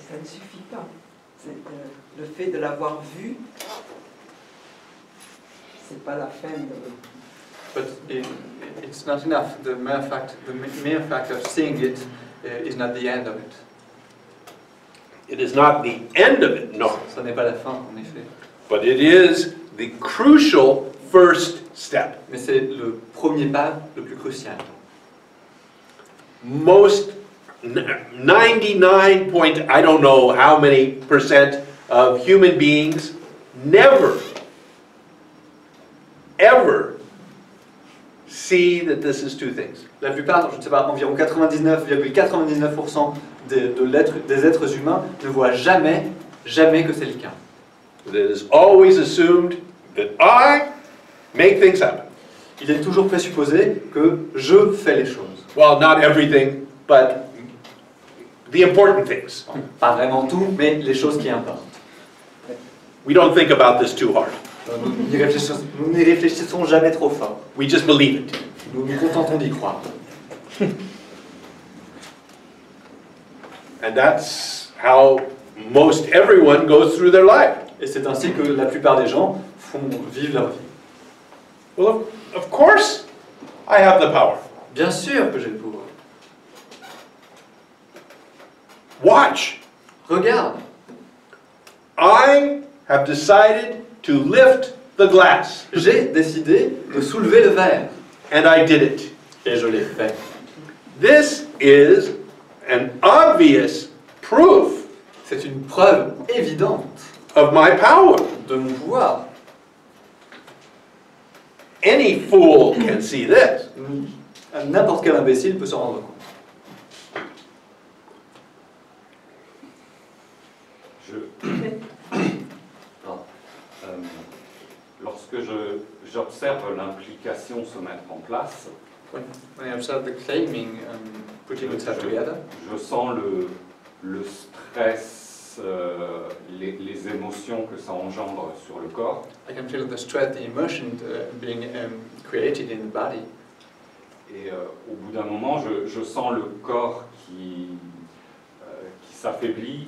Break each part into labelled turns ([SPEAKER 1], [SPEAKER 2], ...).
[SPEAKER 1] ça ne suffit pas. Le fait de l'avoir vu, c'est pas la fin de...
[SPEAKER 2] But it's not enough. The mere fact of seeing it is not the end of it.
[SPEAKER 3] It is not the end of it, no.
[SPEAKER 2] Ça n'est pas la fin, en effet.
[SPEAKER 3] But it is the crucial first step.
[SPEAKER 2] Mais c'est le premier pas le plus crucial.
[SPEAKER 3] Most 99 point, I don't know how many percent of human beings never, ever see that this is two things.
[SPEAKER 2] La plupart, je ne sais pas, environ 99,99% des êtres humains ne voient jamais que c'est le cas.
[SPEAKER 3] It is always assumed that I make things happen.
[SPEAKER 2] Il est toujours présupposé que je fais les choses.
[SPEAKER 3] Well, not everything, but the important things.
[SPEAKER 2] Pas vraiment tout, mais les choses qui importent.
[SPEAKER 3] We don't think about this too hard.
[SPEAKER 2] Nous n'y réfléchissons jamais trop fort.
[SPEAKER 3] We just believe it.
[SPEAKER 2] Nous nous contentons d'y croire.
[SPEAKER 3] And that's how most everyone goes through their life.
[SPEAKER 2] Et c'est ainsi que la plupart des gens vivent leur vie.
[SPEAKER 3] Well, of course, I have the power.
[SPEAKER 2] Bien sûr que j'ai le pouvoir.
[SPEAKER 3] Watch.
[SPEAKER 2] Regarde.
[SPEAKER 3] I have decided to lift the glass.
[SPEAKER 2] J'ai décidé de soulever le verre.
[SPEAKER 3] And I did it.
[SPEAKER 2] Et je l'ai fait.
[SPEAKER 3] This is an obvious proof
[SPEAKER 2] C'est une preuve évidente
[SPEAKER 3] of my power.
[SPEAKER 2] de mon pouvoir.
[SPEAKER 3] Any fool can see this.
[SPEAKER 2] N'importe quel imbécile peut s'en rendre compte.
[SPEAKER 4] Lorsque j'observe l'implication se mettre en place,
[SPEAKER 2] When I observe the claiming putting itself together,
[SPEAKER 4] je sens le stress, les émotions que ça engendre sur le corps.
[SPEAKER 2] I can feel the stress, the emotion being created in the body.
[SPEAKER 4] Et au bout d'un moment, je sens le corps qui s'affaiblit,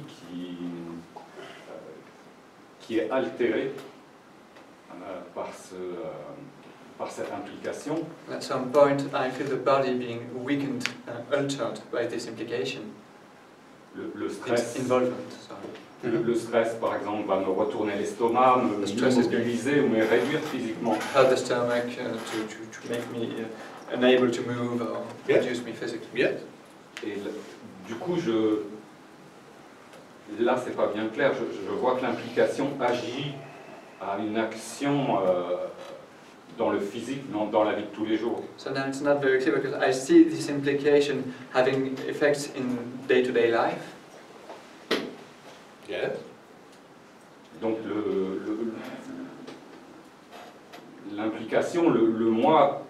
[SPEAKER 4] qui est altéré par cette implication.
[SPEAKER 2] At some point, I feel the body being weakened, altered by this implication.
[SPEAKER 4] Le stress,
[SPEAKER 2] Involvement, sorry.
[SPEAKER 4] le stress, par exemple, va me retourner l'estomac, me mobiliser ou me réduire physiquement.
[SPEAKER 2] Hurt the stomach to make me unable to move or reduce me physically.
[SPEAKER 3] Yes.
[SPEAKER 4] Et du coup, là, c'est pas bien clair. Je vois que l'implication agit à une action dans le physique, dans la vie de tous les jours.
[SPEAKER 2] So now it's not very clear because I see this implication having effects in day-to-day life.
[SPEAKER 3] Yes.
[SPEAKER 4] Donc l'implication, le moi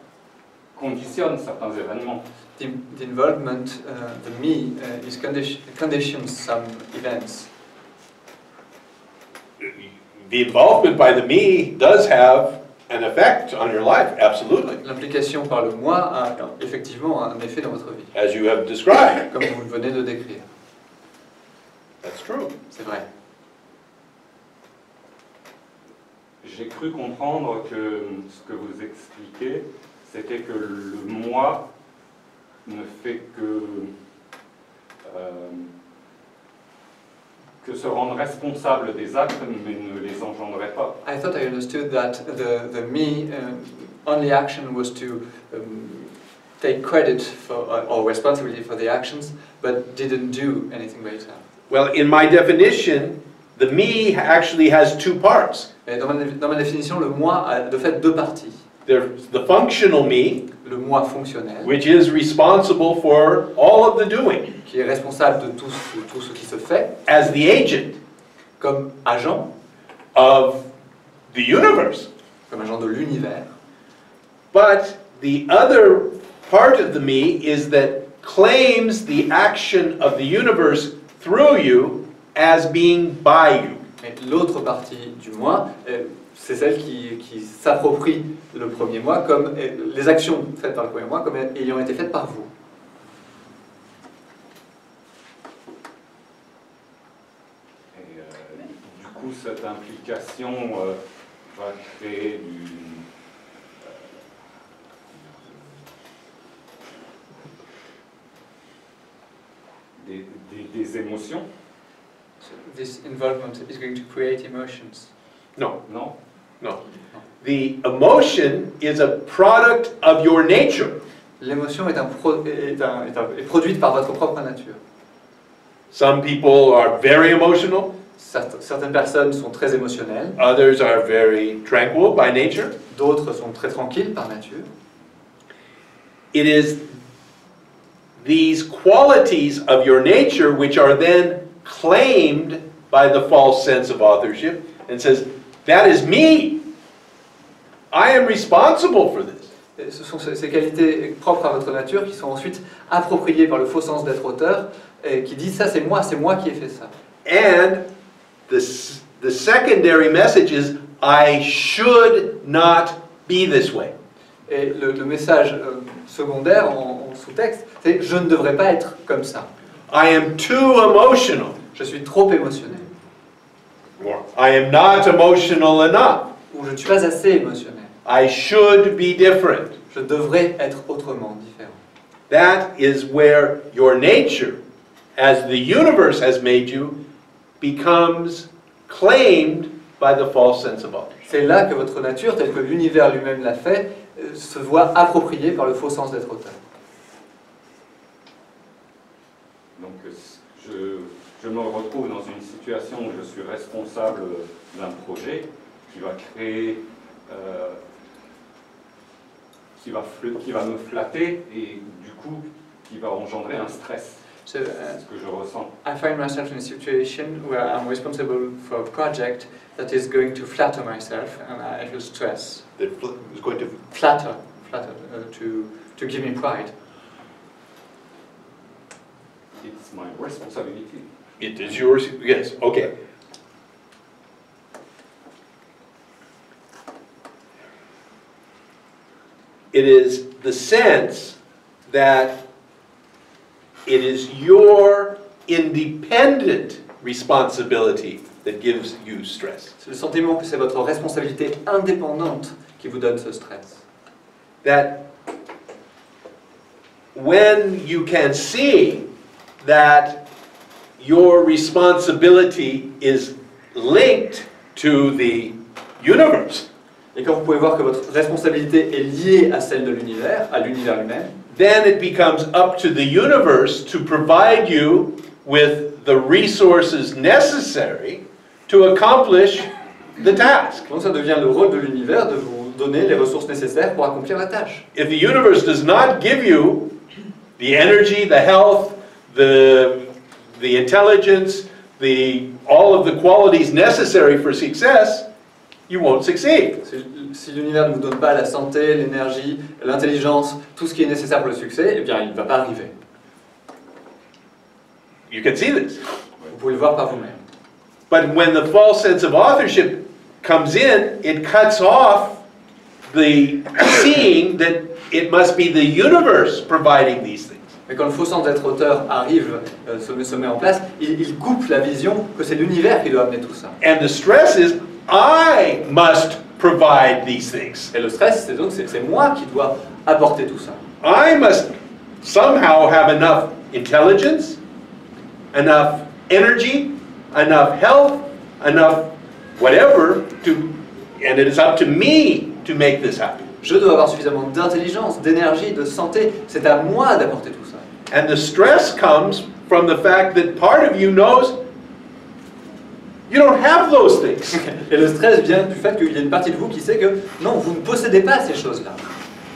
[SPEAKER 4] conditionne certains événements.
[SPEAKER 2] The involvement, the me, is conditions some events.
[SPEAKER 3] The involvement by the me does have an effect on your life, absolutely,
[SPEAKER 2] L'implication par le moi a effectivement un effet dans votre vie,
[SPEAKER 3] as you have described.
[SPEAKER 2] comme vous le venez de décrire.
[SPEAKER 3] That's true.
[SPEAKER 2] C'est vrai.
[SPEAKER 4] J'ai cru comprendre que ce que vous expliquez, c'était que le moi ne fait que se rendre responsable des actes, mais ne les engendrait pas.
[SPEAKER 2] I thought I understood that the me only action was to take credit for or responsibility for the actions, but didn't do anything by itself.
[SPEAKER 3] Well, in my definition, the me actually has two parts.
[SPEAKER 2] Et dans ma définition, le moi a de fait deux parties.
[SPEAKER 3] There's the functional me,
[SPEAKER 2] Le moi fonctionnel,
[SPEAKER 3] which is responsible for all of the doing,
[SPEAKER 2] qui est responsable de tout ce qui se fait,
[SPEAKER 3] as the agent
[SPEAKER 2] comme agent
[SPEAKER 3] of the universe.
[SPEAKER 2] comme agent de l'univers.
[SPEAKER 3] But the other part of the me is that claims the action of the universe through you as being by you.
[SPEAKER 2] Et l'autre partie du moi, c'est celle qui s'approprie le premier moi, comme les actions faites par le premier moi, comme ayant été faites par vous.
[SPEAKER 4] cette implication va créer des émotions?
[SPEAKER 2] So this involvement is going to create emotions.
[SPEAKER 3] No,
[SPEAKER 4] Non?
[SPEAKER 3] no. The emotion is a product of your nature.
[SPEAKER 2] L'émotion est produite par votre propre nature.
[SPEAKER 3] Some people are very emotional,
[SPEAKER 2] Certaines personnes sont très émotionnelles,
[SPEAKER 3] others are very tranquil by nature.
[SPEAKER 2] d'autres sont très tranquilles par nature.
[SPEAKER 3] It is these qualities of your nature which are then claimed by the false sense of authorship and says, that is me. I am responsible for this.
[SPEAKER 2] Et ce sont ces qualités propres à votre nature qui sont ensuite appropriées par le faux sens d'être auteur et qui disent ça c'est moi qui ai fait ça.
[SPEAKER 3] And the secondary message is, I should not be this way.
[SPEAKER 2] Et le message secondaire en sous-texte, c'est je ne devrais pas être comme ça.
[SPEAKER 3] I am too emotional.
[SPEAKER 2] Je suis trop émotionnel.
[SPEAKER 3] Or I am not emotional enough.
[SPEAKER 2] Ou je ne suis pas assez émotionnel.
[SPEAKER 3] I should be different.
[SPEAKER 2] Je devrais être autrement, différent.
[SPEAKER 3] That is where your nature, as the universe has made you, becomes claimed by the false sense of authorship.
[SPEAKER 2] C'est là que votre nature, telle que l'univers lui-même l'a fait, se voit appropriée par le faux sens d'être auteur.
[SPEAKER 4] Donc je me retrouve dans une situation où je suis responsable d'un projet qui va créer, qui va me flatter et du coup qui va engendrer un stress.
[SPEAKER 2] So,
[SPEAKER 4] C'est ce que je ressens.
[SPEAKER 2] I find myself in a situation where I'm responsible for a project that is going to flatter myself and I feel stress.
[SPEAKER 3] That is going to
[SPEAKER 2] Flatter, to give me pride.
[SPEAKER 4] It's my responsibility.
[SPEAKER 3] It is yours, yes, okay. It is the sense that it is your independent responsibility that gives you stress.
[SPEAKER 2] C'est le sentiment que c'est votre responsabilité indépendante qui vous donne ce stress.
[SPEAKER 3] That when you can see that your responsibility is linked to the universe,
[SPEAKER 2] Et quand vous pouvez voir que votre responsabilité est liée à celle de l'univers, à l'univers lui-même,
[SPEAKER 3] then it becomes up to the universe to provide you with the resources necessary to accomplish the task.
[SPEAKER 2] donc ça devient le rôle de l'univers de vous donner les ressources nécessaires pour accomplir la tâche.
[SPEAKER 3] If the universe does not give you the energy, the health, the intelligence, all of the qualities necessary for success, you won't succeed.
[SPEAKER 2] Si l'univers ne vous donne pas la santé, l'énergie, l'intelligence, tout ce qui est nécessaire pour le succès, eh bien il ne va pas arriver.
[SPEAKER 3] You can see this.
[SPEAKER 2] Vous pouvez le voir par vous-même.
[SPEAKER 3] But when the false sense of authorship comes in, it cuts off the seeing that it must be the universe providing these things.
[SPEAKER 2] Mais quand le faux sens d'être auteur arrive, se met en place, il coupe la vision que c'est l'univers qui doit amener tout ça.
[SPEAKER 3] And the stress is, I must provide these things.
[SPEAKER 2] Et le stress, c'est donc c'est moi qui dois apporter tout ça.
[SPEAKER 3] I must somehow have enough intelligence, enough energy, enough health, enough whatever and it is up to me to make this happen.
[SPEAKER 2] Je dois avoir suffisamment d'intelligence, d'énergie, de santé. C'est à moi d'apporter tout ça.
[SPEAKER 3] And the stress comes from the fact that part of you knows you don't have those things.
[SPEAKER 2] Et le stress vient du fait qu'il y a une partie de vous qui sait que non, vous ne possédez pas ces choses-là.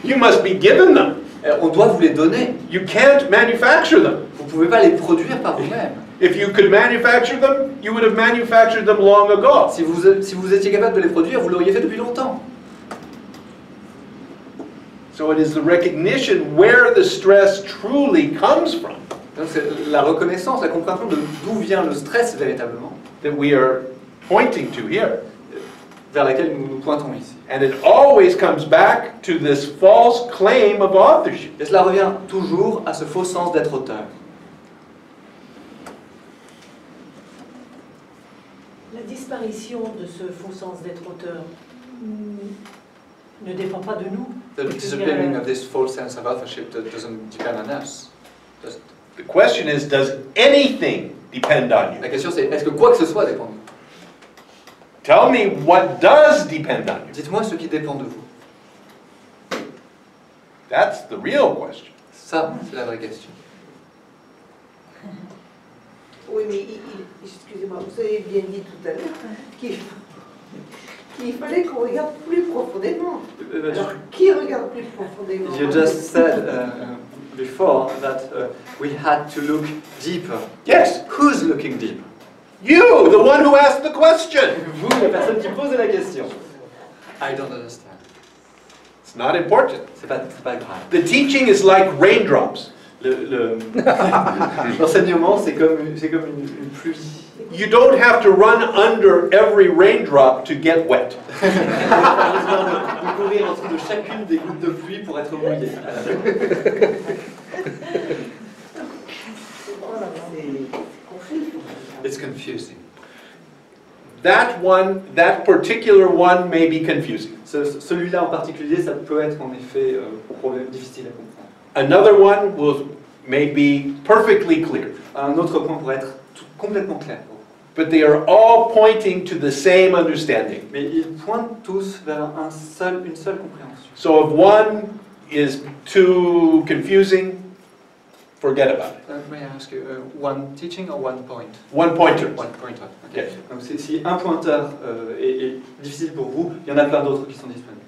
[SPEAKER 3] You must be given them.
[SPEAKER 2] On doit vous les donner.
[SPEAKER 3] You can't manufacture them.
[SPEAKER 2] Vous ne pouvez pas les produire par vous-même.
[SPEAKER 3] If you could manufacture them, you would have manufactured them long ago.
[SPEAKER 2] Si vous étiez capable de les produire, vous l'auriez fait depuis longtemps.
[SPEAKER 3] So it is the recognition where the stress truly comes from
[SPEAKER 2] Donc c'est la reconnaissance, la compréhension de d'où vient le stress véritablement,
[SPEAKER 3] that we are pointing to here.
[SPEAKER 2] vers laquelle nous nous pointons ici.
[SPEAKER 3] And it always comes back to this false claim of authorship.
[SPEAKER 2] Et cela revient toujours à ce faux sens d'être auteur.
[SPEAKER 1] La
[SPEAKER 5] disparition de ce faux sens d'être auteur ne dépend pas de nous.
[SPEAKER 2] The disappearing of this false sense of authorship doesn't depend on us. Does it?
[SPEAKER 3] The question is, does anything depend on
[SPEAKER 2] La
[SPEAKER 3] you?
[SPEAKER 2] question c'est, est-ce que quoi que ce soit dépend de vous?
[SPEAKER 3] Tell me what does depend on you.
[SPEAKER 2] Dites-moi ce qui dépend de vous.
[SPEAKER 3] That's the real question.
[SPEAKER 2] Ça, c'est la vraie question.
[SPEAKER 6] Oui, mais excusez-moi, vous avez bien dit tout à l'heure qu'il fallait qu'on regarde plus profondément. Alors, qui regarde plus profondément?
[SPEAKER 2] You just said before that we had to look deeper.
[SPEAKER 3] Yes,
[SPEAKER 2] Who's looking deeper?
[SPEAKER 3] you, the one who asked the question.
[SPEAKER 2] Vous, la personne qui pose la question. I don't understand.
[SPEAKER 3] It's not important.
[SPEAKER 2] C'est pas grave.
[SPEAKER 3] The teaching is like raindrops.
[SPEAKER 2] L'enseignement, c'est comme une pluie.
[SPEAKER 3] You don't have to run under every raindrop to get wet.
[SPEAKER 2] Vous n'avez pas besoin de courir en dessous de chacune des gouttes de pluie pour être mouillé. It's confusing.
[SPEAKER 3] That particular one may be confusing.
[SPEAKER 2] Celui-là en particulier, ça peut être en effet difficile à comprendre.
[SPEAKER 3] Another one may be perfectly clear.
[SPEAKER 2] Un autre point pourrait être complètement clair.
[SPEAKER 3] But they are all pointing to the same understanding.
[SPEAKER 2] Mais ils pointent tous vers une seule compréhension.
[SPEAKER 3] So if one is too confusing, forget about it.
[SPEAKER 2] May I ask you, one teaching or one point?
[SPEAKER 3] One pointer.
[SPEAKER 2] One pointer. Okay.
[SPEAKER 3] Yes.
[SPEAKER 2] Donc si un pointeur est difficile pour vous, il y en a plein d'autres qui sont disponibles.